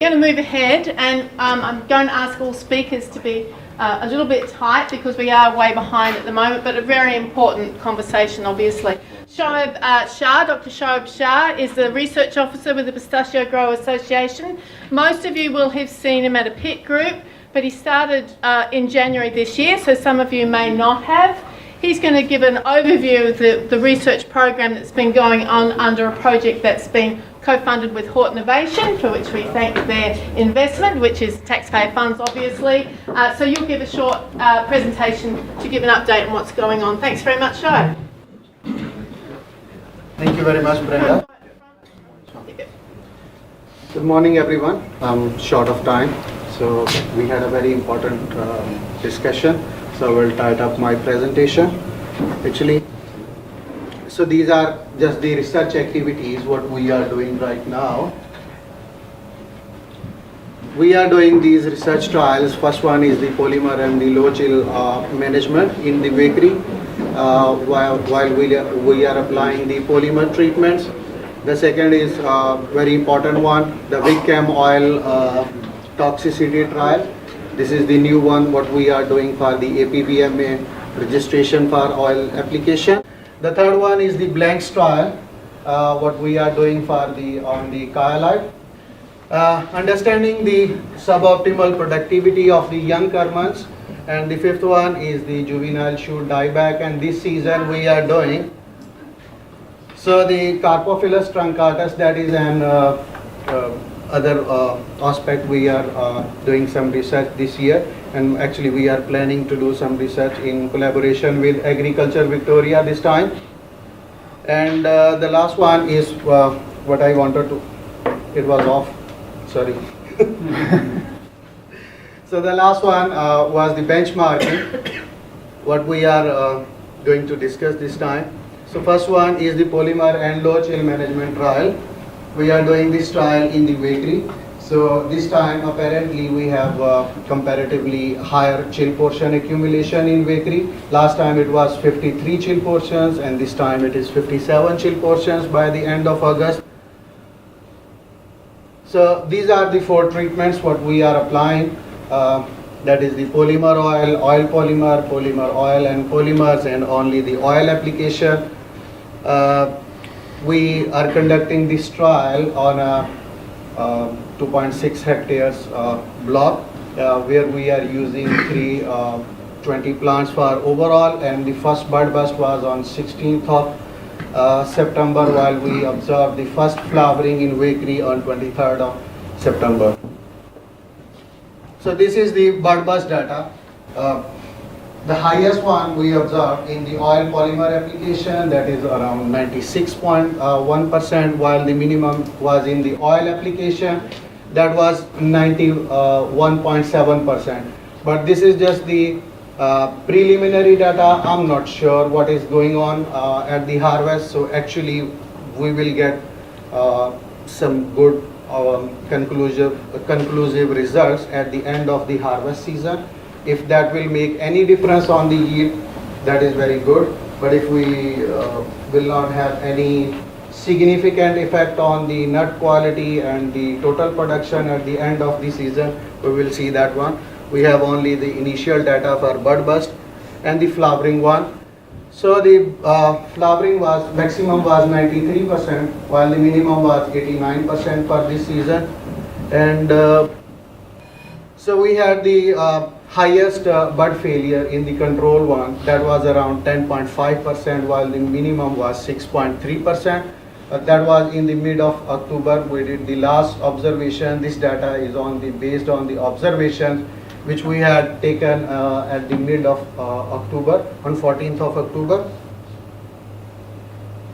We're going to move ahead, and I'm going to ask all speakers to be a little bit tight because we are way behind at the moment, but a very important conversation, obviously. Shoaib Shah, Dr. Shoaib Shah, is the Research Officer with the Pistachio Grower Association. Most of you will have seen him at a pit group, but he started in January this year, so some of you may not have. He's going to give an overview of the research program that's been going on under a project that's been co-funded with Hort Innovation, for which we thank their investment, which is taxpayer funds, obviously. So you'll give a short presentation to give an update on what's going on. Thanks very much, Shoaib. Thank you very much, Brenda. Good morning, everyone. I'm short of time, so we had a very important discussion. So I will tidy up my presentation. Actually, so these are just the research activities what we are doing right now. We are doing these research trials. First one is the polymer and the low chill management in the bakery while we are applying the polymer treatments. The second is very important one, the Wickham oil toxicity trial. This is the new one what we are doing for the APVMA registration for oil application. The third one is the blanks trial, what we are doing for on the Kyalite. Understanding the suboptimal productivity of the young Kermans. And the fifth one is the juvenile shoot dieback, and this season we are doing. So the Carpophilus truncatus, that is an other aspect we are doing some research this year, and actually we are planning to do some research in collaboration with Agriculture Victoria this time. And the last one is what I wanted to, it was off, sorry. So the last one was the benchmarking, what we are going to discuss this time. So first one is the polymer and low chill management trial. We are doing this trial in the bakery. So this time apparently we have comparatively higher chill portion accumulation in bakery. Last time it was 53 chill portions, and this time it is 57 chill portions by the end of August. So these are the 4 treatments what we are applying. That is the polymer oil, oil polymer, polymer oil and polymers, and only the oil application. We are conducting this trial on a 2.6 hectares block where we are using 320 plants for overall, and the first bud burst was on 16th of September, while we observed the first flowering in bakery on 23rd of September. So this is the bud burst data. The highest one we observed in the oil polymer application, that is around 96.1%, while the minimum was in the oil application, that was 91.7%. But this is just the preliminary data. I'm not sure what is going on at the harvest, so actually we will get some good conclusive results at the end of the harvest season. If that will make any difference on the yield, that is very good. But if we will not have any significant effect on the nut quality and the total production at the end of the season, we will see that one. We have only the initial data for bud burst and the flowering one. So the flowering was maximum was 93%, while the minimum was 89% for this season. And so we had the highest bud failure in the control one, that was around 10.5%, while the minimum was 6.3%. That was in the mid of October. We did the last observation. This data is based on the observations which we had taken at the mid of October, on 14th of October.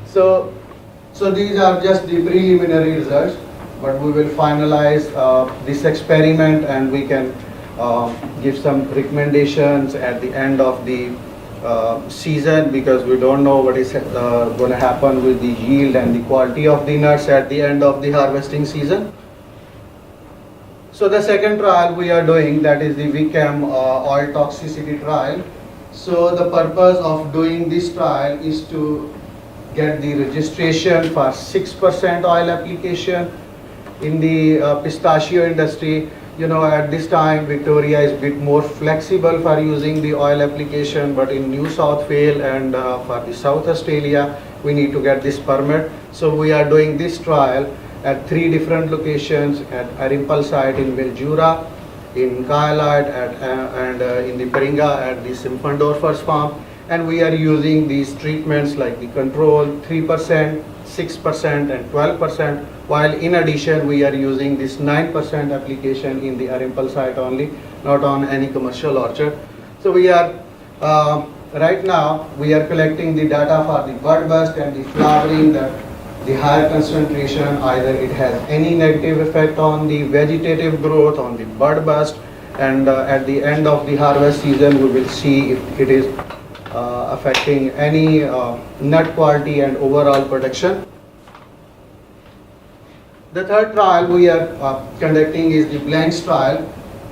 So these are just the preliminary results, but we will finalize this experiment and we can give some recommendations at the end of the season, because we don't know what is going to happen with the yield and the quality of the nuts at the end of the harvesting season. So the second trial we are doing, that is the VCAM oil toxicity trial. So the purpose of doing this trial is to get the registration for 6% oil application in the pistachio industry. You know, at this time Victoria is a bit more flexible for using the oil application, but in New South Wales and for the South Australia we need to get this permit. So we are doing this trial at 3 different locations: at Arimpal site in Mildura, in Kyalite, and in the Peringa at the Simpendorfer's farm. And we are using these treatments like the control 3%, 6% and 12%, while in addition we are using this 9% application in the Arimpal site only, not on any commercial orchard. So we are right now we are collecting the data for the bud burst and the flowering, that the higher concentration either it has any negative effect on the vegetative growth, on the bud burst, and at the end of the harvest season we will see if it is affecting any nut quality and overall production. The third trial we are conducting is the blanks trial,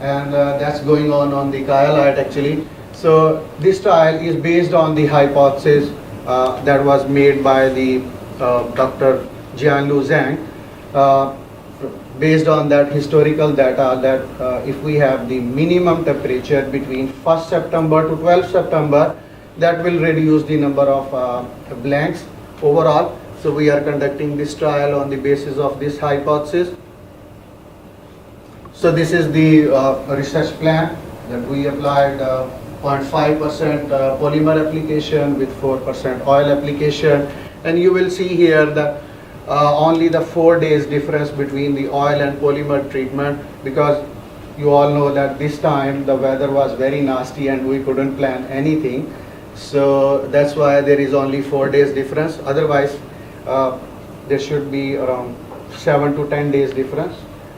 and that's going on the Kyalite actually. So this trial is based on the hypothesis that was made by the Dr. Jianlu Zhang, based on that historical data that if we have the minimum temperature between 1st September to 12th September, that will reduce the number of blanks overall. So we are conducting this trial on the basis of this hypothesis. So this is the research plan that we applied 0.5% polymer application with 4% oil application, and you will see here that only the 4 days difference between the oil and polymer treatment, because you all know that this time the weather was very nasty and we couldn't plan anything. So that's why there is only 4 days difference. Otherwise there should be around 7 to 10 days difference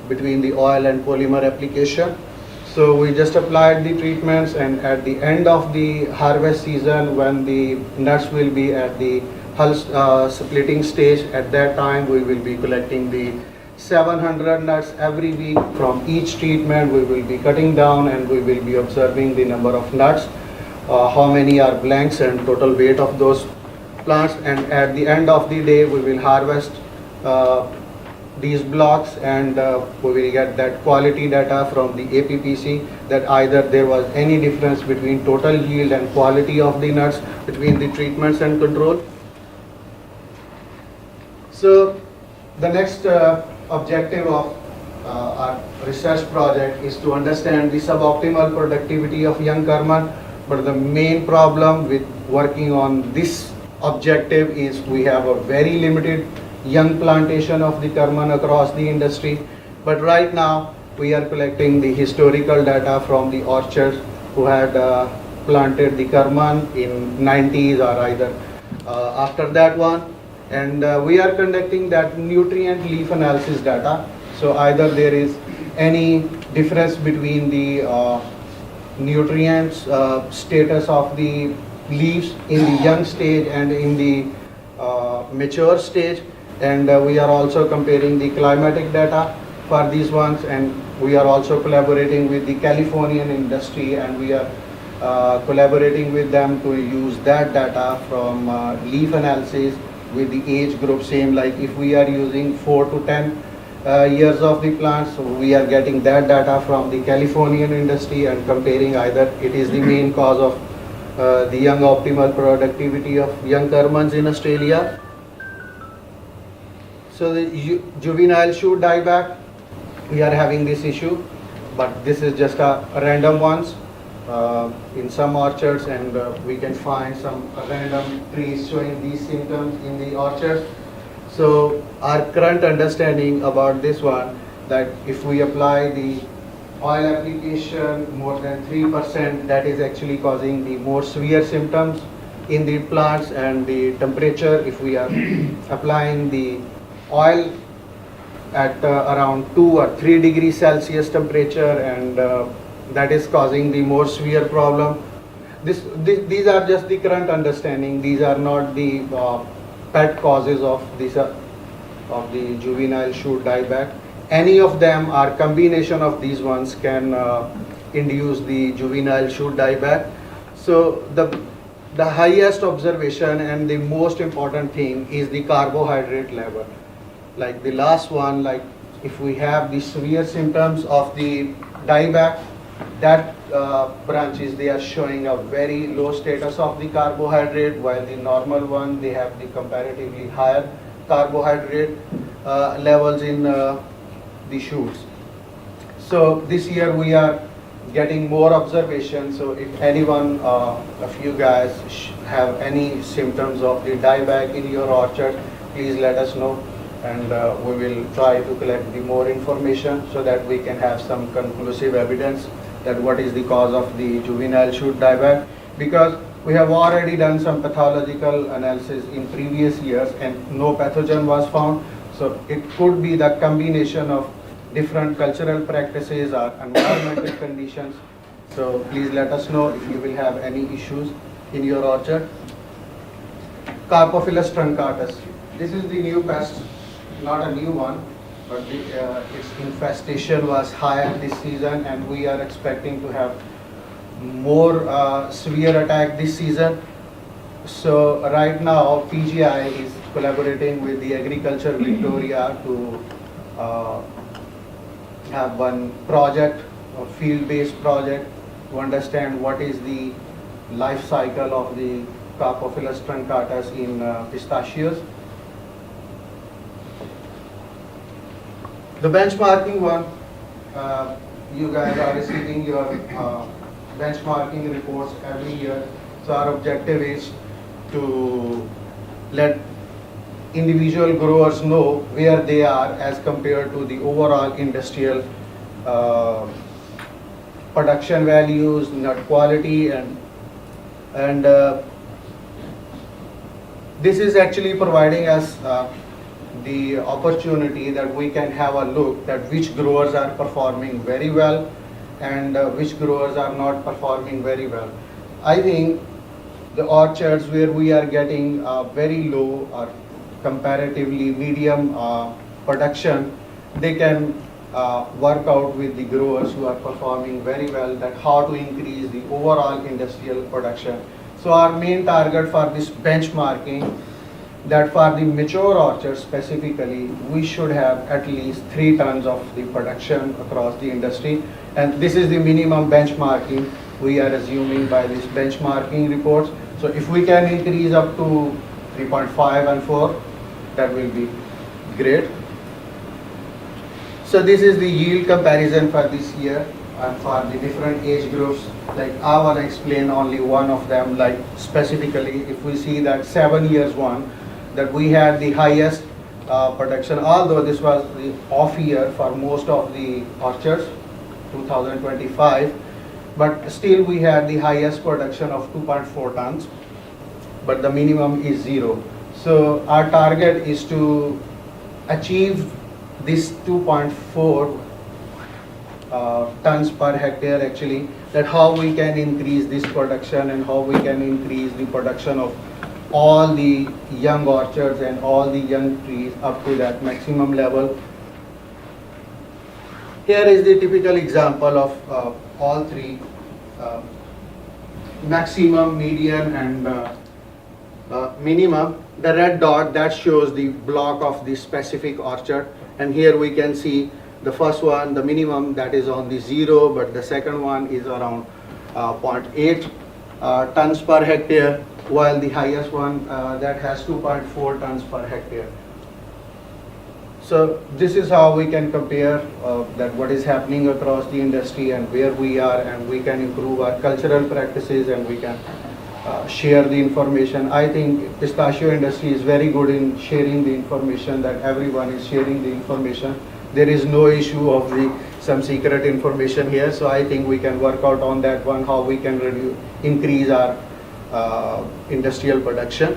between the oil and polymer application. So we just applied the treatments, and at the end of the harvest season, when the nuts will be at the hull splitting stage, at that time we will be collecting the 700 nuts every week from each treatment. We will be cutting down and we will be observing the number of nuts, how many are blanks and total weight of those plants, and at the end of the day we will harvest these blocks, and we will get that quality data from the APPC, that either there was any difference between total yield and quality of the nuts between the treatments and control. So the next objective of our research project is to understand the suboptimal productivity of young Karman. But the main problem with working on this objective is we have a very limited young plantation of the Karman across the industry. But right now we are collecting the historical data from the orchards who had planted the Karman in 90s or either after that one, and we are conducting that nutrient leaf analysis data. So either there is any difference between the nutrients status of the leaves in the young stage and in the mature stage, and we are also comparing the climatic data for these ones, and we are also collaborating with the Californian industry, and we are collaborating with them to use that data from leaf analysis with the age group same, like if we are using 4 to 10 years of the plants, so we are getting that data from the Californian industry and comparing either it is the main cause of the young optimal productivity of young Karmans in Australia. So the juvenile shoot dieback, we are having this issue, but this is just a random ones in some orchards, and we can find some random trees showing these symptoms in the orchards. So our current understanding about this one, that if we apply the oil application more than 3%, that is actually causing the more severe symptoms in the plants, and the temperature, if we are applying the oil at around 2 or 3 degrees Celsius temperature, and that is causing the more severe problem. These are just the current understanding. These are not the pet causes of this of the juvenile shoot dieback. Any of them or combination of these ones can induce the juvenile shoot dieback. So the highest observation and the most important thing is the carbohydrate level. Like the last one, like if we have the severe symptoms of the dieback, that branches, they are showing a very low status of the carbohydrate, while the normal one, they have the comparatively higher carbohydrate levels in the shoots. So this year we are getting more observations. So if anyone of you guys have any symptoms of the dieback in your orchard, please let us know, and we will try to collect the more information so that we can have some conclusive evidence that what is the cause of the juvenile shoot dieback, because we have already done some pathological analysis in previous years and no pathogen was found. So it could be the combination of different cultural practices or environmental conditions. So please let us know if you will have any issues in your orchard. Carpophilus truncatus. This is the new pest, not a new one, but its infestation was higher this season, and we are expecting to have more severe attack this season. So right now PGA is collaborating with the Agriculture Victoria to have one project, a field-based project, to understand what is the life cycle of the Carpophilus truncatus in pistachios. The benchmarking one, you guys are receiving your benchmarking reports every year. So our objective is to let individual growers know where they are as compared to the overall industrial production values, nut quality, and this is actually providing us the opportunity that we can have a look at which growers are performing very well and which growers are not performing very well. I think the orchards where we are getting very low or comparatively medium production, they can work out with the growers who are performing very well, that how to increase the overall industrial production. So our main target for this benchmarking, that for the mature orchards specifically, we should have at least 3 tons of the production across the industry, and this is the minimum benchmarking we are assuming by this benchmarking reports. So if we can increase up to 3.5 and 4, that will be great. So this is the yield comparison for this year and for the different age groups. Like I want to explain only one of them, like specifically if we see that 7 years one, that we had the highest production, although this was the off year for most of the orchards, 2025, but still we had the highest production of 2.4 tons, but the minimum is 0. So our target is to achieve this 2.4 tons per hectare actually, that how we can increase this production and how we can increase the production of all the young orchards and all the young trees up to that maximum level. Here is the typical example of all three, maximum, median and minimum. The red dot, that shows the block of the specific orchard, and here we can see the first one, the minimum, that is on the 0, but the second one is around 0.8 tons per hectare, while the highest one that has 2.4 tons per hectare. So this is how we can compare that what is happening across the industry and where we are, and we can improve our cultural practices, and we can share the information. I think pistachio industry is very good in sharing the information, that everyone is sharing the information. There is no issue of some secret information here, so I think we can work out on that one, how we can increase our industrial production.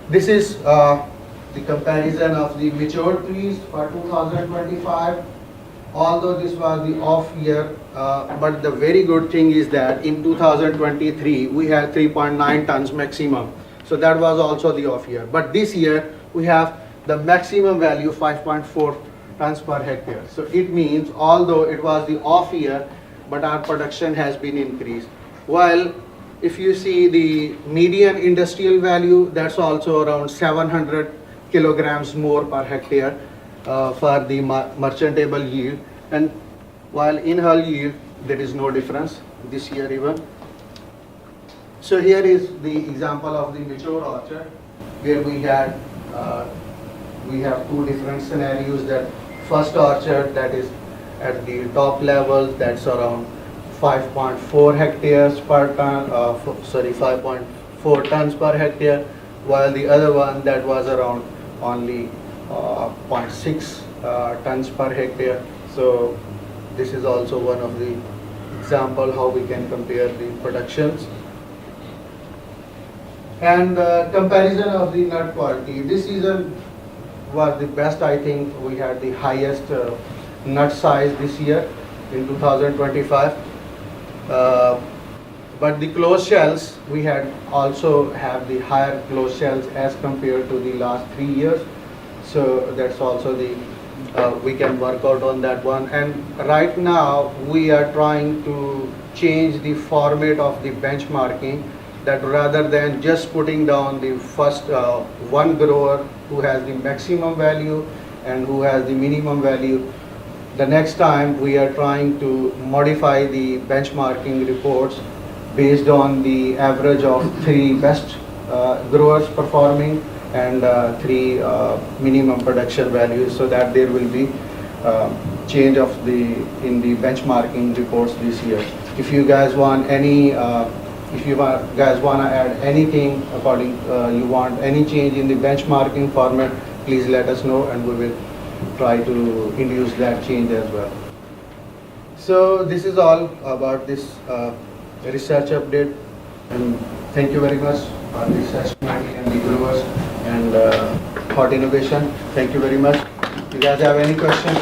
This is the comparison of the mature trees for 2025. Although this was the off year, but the very good thing is that in 2023 we had 3.9 tons maximum. So that was also the off year. But this year we have the maximum value 5.4 tons per hectare. So it means although it was the off year, but our production has been increased. While if you see the median industrial value, that's also around 700 kilograms more per hectare for the merchantable yield, and while in hull yield there is no difference this year even. So here is the example of the mature orchard, where we have two different scenarios. That first orchard, that is at the top level, that's around 5.4 hectares per ton, 5.4 tons per hectare, while the other one that was around only 0.6 tons per hectare. So this is also one of the example how we can compare the productions. And comparison of the nut quality. This season was the best. I think we had the highest nut size this year in 2025. But the closed shells, we had also have the higher closed shells as compared to the last 3 years. So that's also the we can work out on that one. And right now we are trying to change the format of the benchmarking, that rather than just putting down the first one grower who has the maximum value and who has the minimum value, the next time we are trying to modify the benchmarking reports based on the average of 3 best growers performing and 3 minimum production values, so that there will be change of in the benchmarking reports this year. If you guys want any guys want to add anything according you want any change in the benchmarking format, please let us know and we will try to induce that change as well. So this is all about this research update, and thank you very much for the research committee and the growers and Hot Innovation. Thank you very much. You guys have any questions?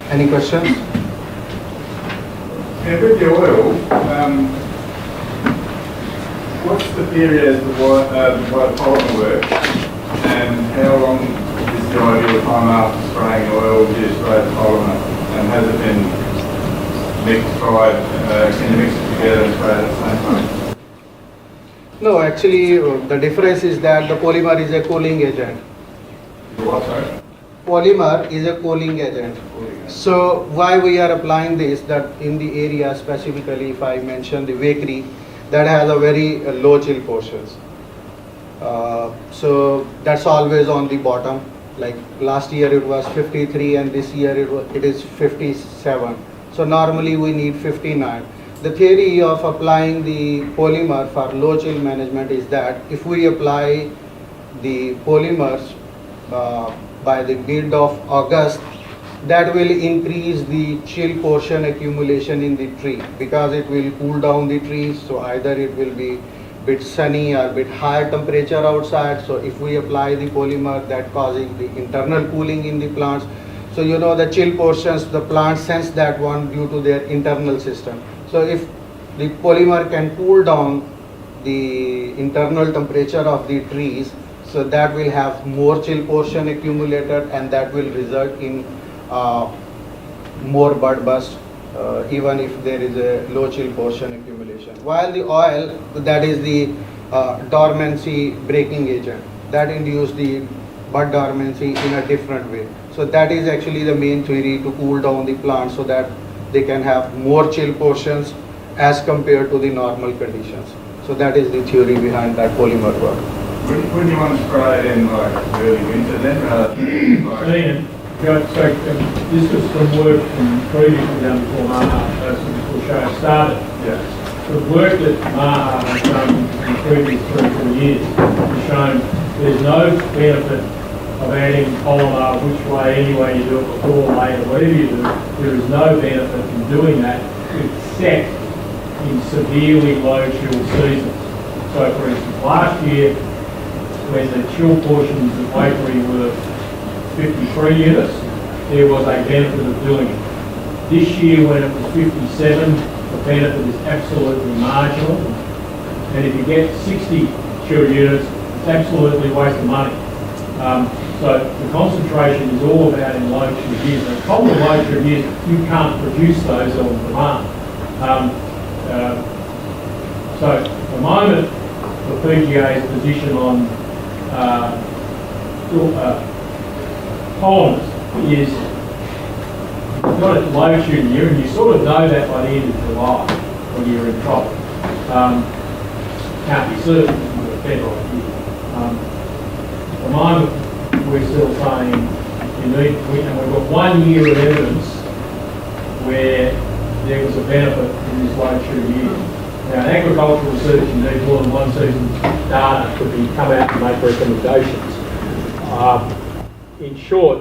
Any questions? Yeah, with the oil, what's the period as to why polymer works, and how long is the ideal time after spraying oil do you spray the polymer, and has it been mixed, fried, can you mix it together and spray it at the same time? No, actually the difference is that the polymer is a cooling agent. The what, sorry? Polymer is a cooling agent. So why we are applying this, that in the area specifically, if I mention the bakery, that has a very low chill portions. So that's always on the bottom. Like last year it was 53 and this year it is 57. So normally we need 59. The theory of applying the polymer for low chill management is that if we apply the polymers by the mid of August, that will increase the chill portion accumulation in the tree, because it will cool down the trees. So either it will be bit sunny or bit higher temperature outside. So if we apply the polymer, that causing the internal cooling in the plants. So you know the chill portions, the plants sense that one due to their internal system. So if the polymer can cool down the internal temperature of the trees, so that will have more chill portion accumulated, and that will result in more bud burst, even if there is a low chill portion accumulation. While the oil, that is the dormancy breaking agent, that induces the bud dormancy in a different way. So that is actually the main theory, to cool down the plant so that they can have more chill portions as compared to the normal conditions. So that is the theory behind that polymer work. Wouldn't you want to spray it in like early winter then, rather than like This was from work from previously done before before Shah started. Yeah. The work that Maha has done in the previous 3 or 4 years has shown there's no benefit of adding polymer which way, any way you do it, before, later, whatever you do. There is no benefit in doing that except in severely low chill seasons. So for instance, last year when the chill portions of Wakery were 53 units, there was a benefit of doing it. This year when it was 57, the benefit is absolutely marginal. And if you get 60 chill units, it's absolutely a waste of money. So the concentration is all about in low chill years. The problem with low chill years, you can't produce those on demand. So at the moment, the PGA's position on polymers is you've got a low chill year, and you sort of know that by the end of July when you're in trouble. Can't be certain, but better idea. At the moment, we're still saying you need, and we've got 1 year of evidence where there was a benefit in this low chill year. Now, in agricultural research, you need more than 1 season's data to come out and make recommendations. In short,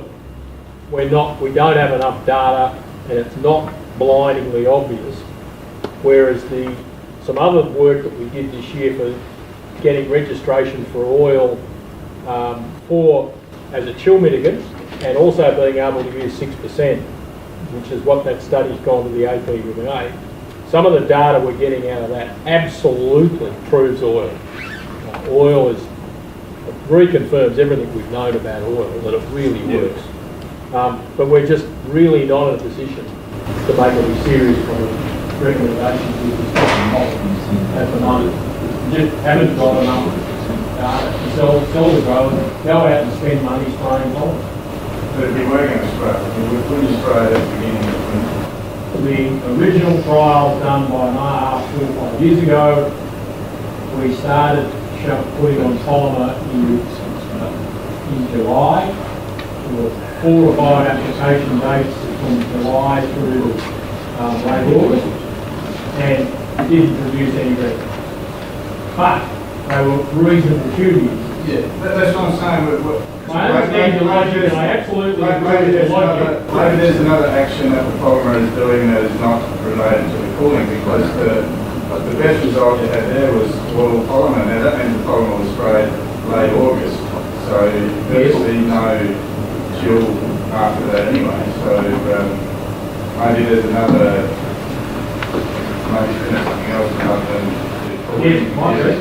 we don't have enough data, and it's not blindingly obvious. Whereas some other work that we did this year for getting registration for oil as a chill mitigant, and also being able to use 6%, which is what that study's gone to the APGA. Some of the data we're getting out of that absolutely proves oil. Oil reconfirms everything we've known about oil, that it really works. But we're just really not in a position to make any serious kind of recommendations with respect to polymers at the moment. We just haven't got enough data to sell the growers, go out and spend money spraying polymers. But if you were going to spray, when you sprayed at the beginning of the winter, The original trial done by Maha 4 or 5 years ago, we started putting on polymer in July. There were 4 or 5 application dates from July through late August, and didn't produce any revenue. But they were reasonable duties. yeah, that's what I'm saying. I understand your logic, and I absolutely agree with your logic. Maybe there's another action that the polymer is doing that is not related to the cooling, because the best result you had there was oil polymer. Now that means the polymer was sprayed late August, so virtually no chill after that anyway. So maybe there's another, maybe there's something else other than the cooling. Yes, might be.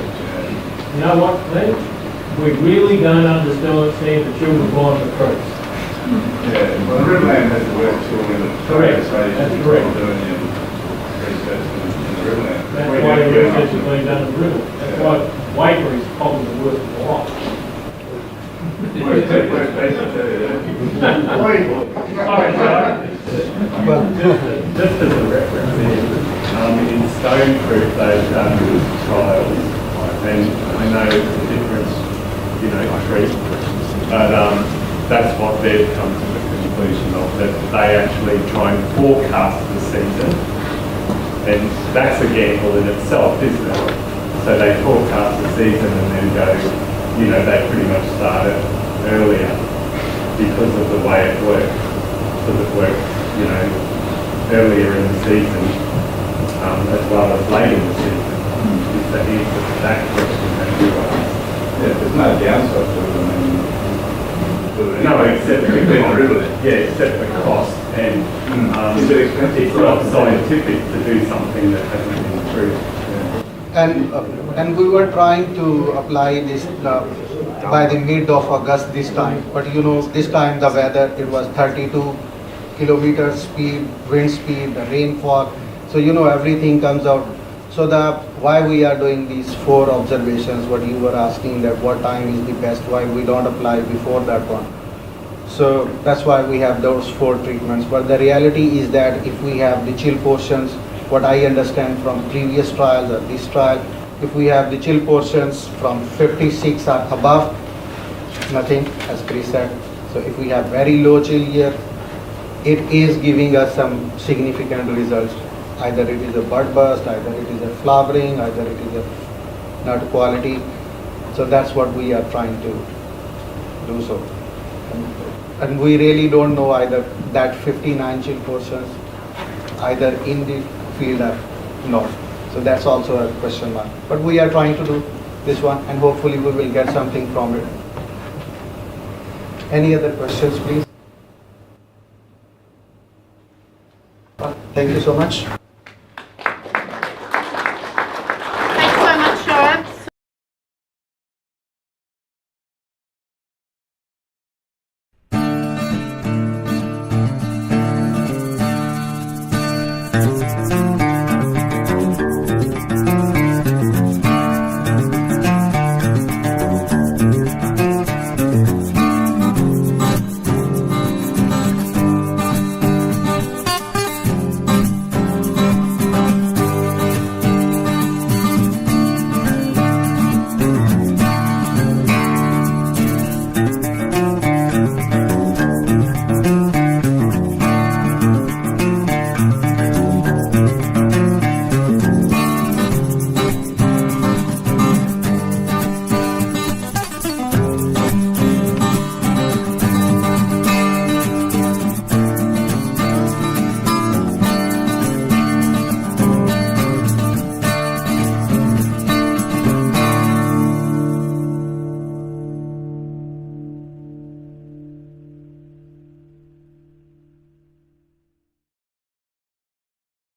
You know what, Lee? We really don't understand the children born in the creeks. Yeah, well, the Riverland has to work till with it. Correct, So that's correct. Doing your research in the Riverland. That's why the research is being done in the river. That's why Wakery is probably the worst of the lot. Sorry, Just as a reference, in Stone Creek they've done trials, and I know the difference, treat, but that's what they've come to the conclusion of, that they actually try and forecast the season, and that's a gamble in itself, isn't it? So they forecast the season and then go, they pretty much start it earlier because of the way it works. Because it works, earlier in the season as well as late in the season. Is the answer to that question that you asked? Yeah, there's no downside to it. No, except the Riverland. Yeah, except the cost, and it's not scientific to do something that hasn't been proved. And we were trying to apply this by the mid of August this time, but this time the weather, it was 32 kilometers speed, wind speed, the rainfall, so everything comes out. So why we are doing these 4 observations, what you were asking, that what time is the best, why we don't apply before that one. So that's why we have those 4 treatments. But the reality is that if we have the chill portions, what I understand from previous trials or this trial, if we have the chill portions from 56 or above, nothing, as Chris said. So So if we have very low chill here, it is giving us some significant results. Either it is a bud burst, either it is a flowering, either it is a nut quality. So that's what we are trying to do so. And we really don't know either that 59 chill portions either in the field or not. So that's also a question mark. But we are trying to do this one and hopefully we will get something from it. Any other questions, please? Thank you so much. Thanks so much, Shoaib.